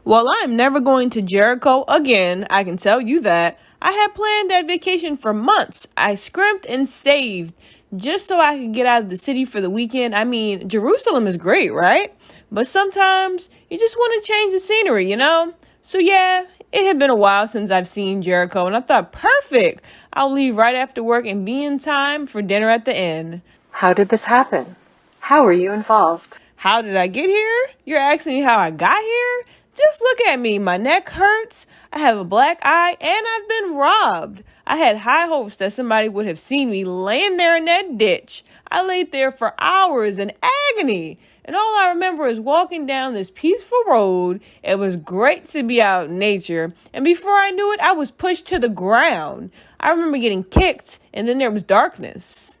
Well, I am never going to Jericho again, I can tell you that. I had planned that vacation for months. I scrimped and saved just so I could get out of the city for the weekend. I mean, Jerusalem is great, right? But sometimes you just want to change the scenery, you know? So yeah, it had been a while since I've seen Jericho, and I thought, perfect! I'll leave right after work and be in time for dinner at the inn. How did this happen? How were you involved? How did I get here? You're asking me how I got here? Just look at me. My neck hurts. I have a black eye and I've been robbed. I had high hopes that somebody would have seen me laying there in that ditch. I laid there for hours in agony. And all I remember is walking down this peaceful road. It was great to be out in nature. And before I knew it, I was pushed to the ground. I remember getting kicked and then there was darkness.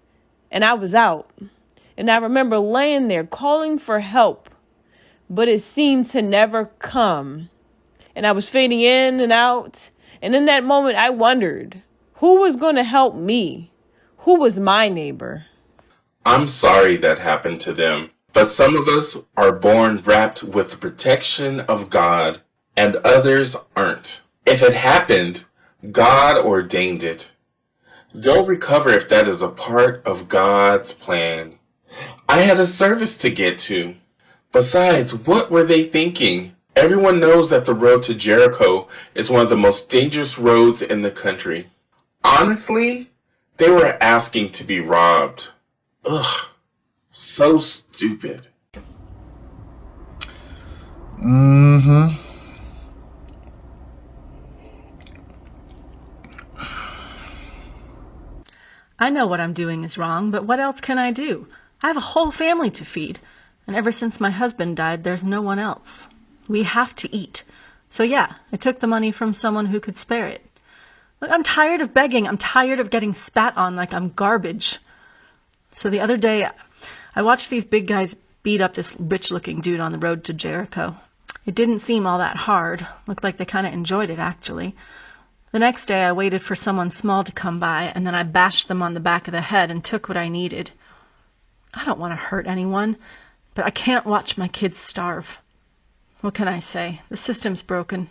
And I was out. And I remember laying there calling for help, but it seemed to never come. And I was fading in and out. And in that moment, I wondered, who was going to help me? Who was my neighbor? I'm sorry that happened to them, but some of us are born wrapped with the protection of God, and others aren't. If it happened, God ordained it. They'll recover if that is a part of God's plan. I had a service to get to. Besides, what were they thinking? Everyone knows that the road to Jericho is one of the most dangerous roads in the country. Honestly, they were asking to be robbed. Ugh, so stupid. Mm-hmm. I know what I'm doing is wrong, but what else can I do? I have a whole family to feed, and ever since my husband died, there's no one else. We have to eat. So yeah, I took the money from someone who could spare it. Look, I'm tired of begging. I'm tired of getting spat on like I'm garbage. So the other day, I watched these big guys beat up this rich-looking dude on the road to Jericho. It didn't seem all that hard. Looked like they kind of enjoyed it, actually. The next day, I waited for someone small to come by, and then I bashed them on the back of the head and took what I needed. I don't want to hurt anyone, but I can't watch my kids starve. What can I say? The system's broken.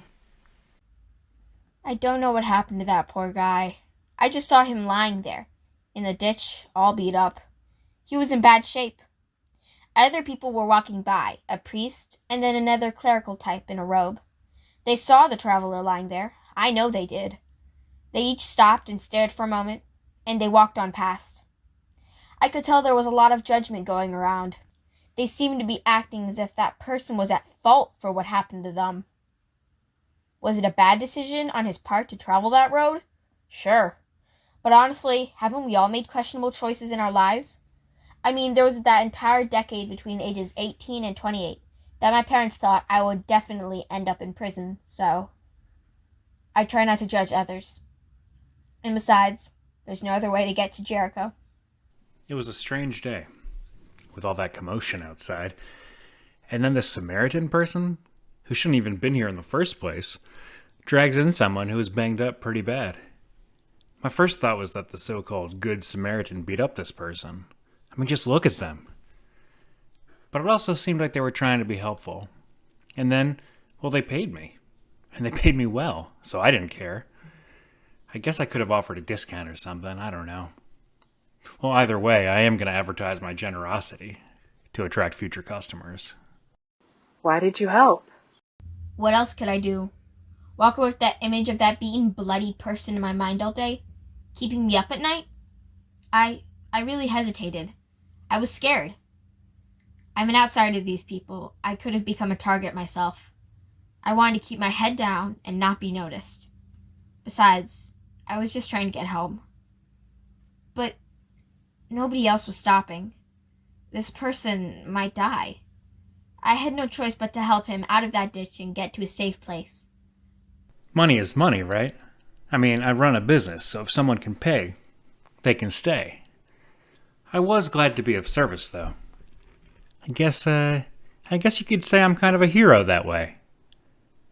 I don't know what happened to that poor guy. I just saw him lying there, in the ditch, all beat up. He was in bad shape. Other people were walking by, a priest, and then another clerical type in a robe. They saw the traveler lying there. I know they did. They each stopped and stared for a moment, and they walked on past. I could tell there was a lot of judgment going around. They seemed to be acting as if that person was at fault for what happened to them. Was it a bad decision on his part to travel that road? Sure. But honestly, haven't we all made questionable choices in our lives? I mean, there was that entire decade between ages 18 and 28 that my parents thought I would definitely end up in prison, so I try not to judge others. And besides, there's no other way to get to Jericho. It was a strange day, with all that commotion outside. And then this Samaritan person, who shouldn't even been here in the first place, drags in someone who was banged up pretty bad. My first thought was that the so-called Good Samaritan beat up this person. I mean, just look at them. But it also seemed like they were trying to be helpful. And then, well, they paid me. And they paid me well, so I didn't care. I guess I could have offered a discount or something, I don't know. Well, either way, I am going to advertise my generosity to attract future customers. Why did you help? What else could I do? Walk away with that image of that beaten, bloodied person in my mind all day? Keeping me up at night? I really hesitated. I was scared. I'm an outsider to these people. I could have become a target myself. I wanted to keep my head down and not be noticed. Besides, I was just trying to get home. But nobody else was stopping. This person might die. I had no choice but to help him out of that ditch and get to a safe place. Money is money, right? I mean, I run a business, so if someone can pay, they can stay. I was glad to be of service, though. I guess you could say I'm kind of a hero that way.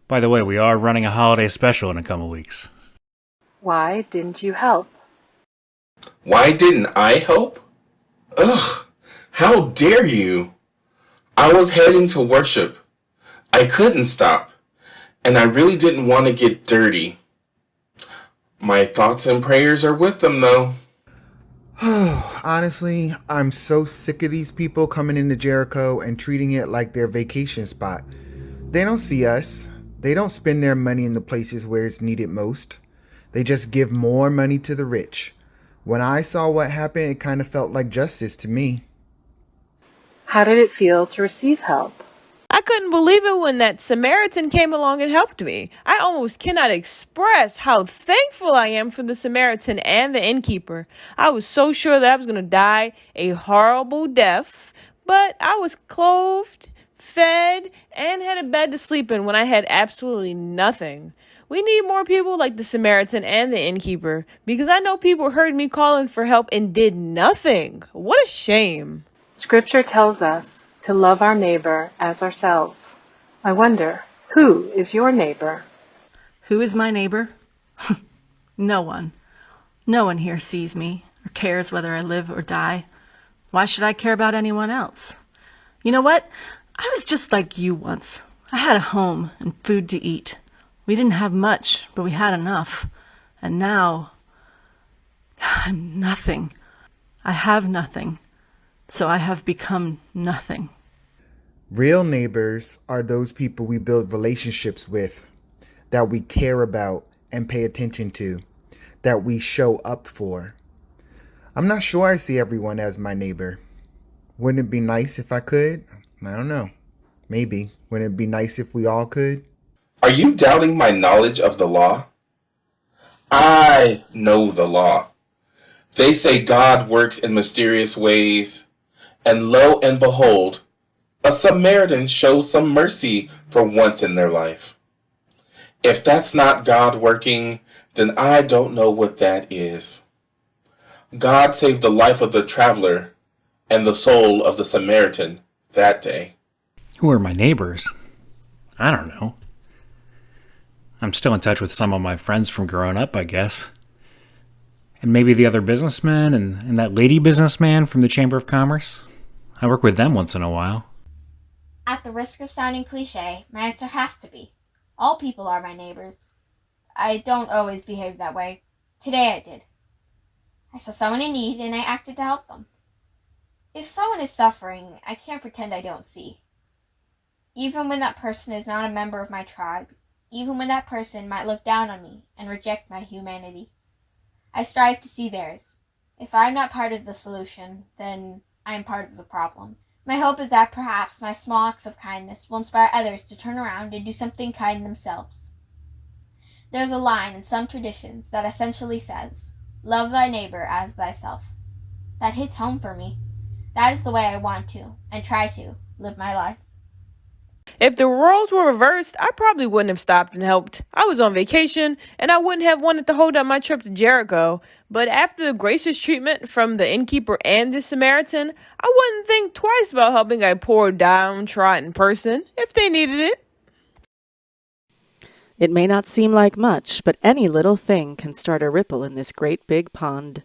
By the way, we are running a holiday special in a couple weeks. Why didn't you help? Why didn't I help? Ugh, how dare you? I was heading to worship. I couldn't stop. and I really didn't want to get dirty. My thoughts and prayers are with them, though. Honestly, I'm so sick of these people coming into Jericho and treating it like their vacation spot. They don't see us. They don't spend their money in the places where it's needed most. They just give more money to the rich. When I saw what happened, it kind of felt like justice to me. How did it feel to receive help? I couldn't believe it when that Samaritan came along and helped me. I almost cannot express how thankful I am for the Samaritan and the innkeeper. I was so sure that I was going to die a horrible death, but I was clothed, fed, and had a bed to sleep in when I had absolutely nothing. We need more people like the Samaritan and the innkeeper, because I know people heard me calling for help and did nothing. What a shame. Scripture tells us to love our neighbor as ourselves. I wonder, who is your neighbor? Who is my neighbor? No one. No one here sees me or cares whether I live or die. Why should I care about anyone else? You know what? I was just like you once. I had a home and food to eat. We didn't have much, but we had enough. And now, I'm nothing. I have nothing. So I have become nothing. Real neighbors are those people we build relationships with, that we care about and pay attention to, that we show up for. I'm not sure I see everyone as my neighbor. Wouldn't it be nice if I could? I don't know. Maybe. Wouldn't it be nice if we all could? Are you doubting my knowledge of the law? I know the law. They say God works in mysterious ways, and lo and behold, a Samaritan shows some mercy for once in their life. If that's not God working, then I don't know what that is. God saved the life of the traveler and the soul of the Samaritan that day. Who are my neighbors? I don't know. I'm still in touch with some of my friends from growing up, I guess. And maybe the other businessmen and that lady businessman from the Chamber of Commerce. I work with them once in a while. At the risk of sounding cliche, my answer has to be, all people are my neighbors. I don't always behave that way. Today I did. I saw someone in need and I acted to help them. If someone is suffering, I can't pretend I don't see. Even when that person is not a member of my tribe, even when that person might look down on me and reject my humanity, I strive to see theirs. If I'm not part of the solution, then I am part of the problem. My hope is that perhaps my small acts of kindness will inspire others to turn around and do something kind themselves. There's a line in some traditions that essentially says, "Love thy neighbor as thyself." That hits home for me. That is the way I want to, and try to, live my life. If the roles were reversed, I probably wouldn't have stopped and helped. I was on vacation, and I wouldn't have wanted to hold up my trip to Jericho. But after the gracious treatment from the innkeeper and the Samaritan, I wouldn't think twice about helping a poor, downtrodden person if they needed it. It may not seem like much, but any little thing can start a ripple in this great big pond.